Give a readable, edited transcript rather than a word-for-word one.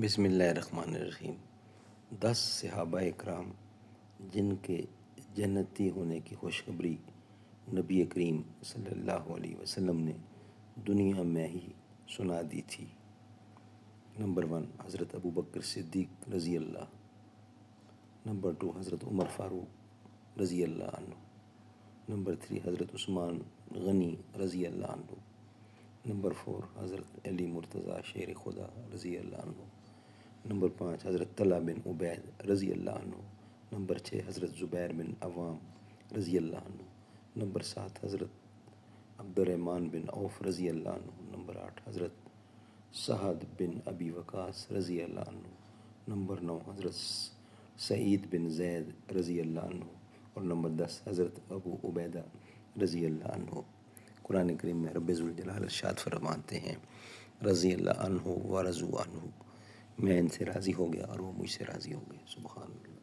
بسم اللہ الرحمن الرحیم۔ 10 صحابہ اکرام جن کے جنتی ہونے کی خوشخبری نبی کریم صلی اللہ علیہ وسلم نے دنیا میں ہی سنا دی تھی۔ نمبر 1 حضرت ابوبکر صدیق رضی اللہ، نمبر 2 حضرت عمر فاروق رضی اللہ عنہ، نمبر 3 حضرت عثمان غنی رضی اللہ عنہ، نمبر 4 حضرت علی مرتضیٰ شیر خدا رضی اللہ عنہ، نمبر 5 حضرت طلحہ بن عبید رضی اللہ عنہ، نمبر 6 حضرت زبیر بن عوام رضی اللہ عنہ، نمبر 7 حضرت عبد الرحمن بن عوف رضی اللہ عنہ، نمبر 8 حضرت سعد بن ابی وقاص رضی اللہ عنہ، نمبر 9 حضرت سعید بن زید رضی اللہ عنہ، اور نمبر 10 حضرت ابو عبیدہ رضی اللہ عنہ۔ قرآن کریم میں رب ذوالجلال ارشاد فرماتے ہیں رضی اللہ عنہ و رضوا عنہ، میں ان سے راضی ہو گیا اور وہ مجھ سے راضی ہو گئے۔ سبحان اللہ۔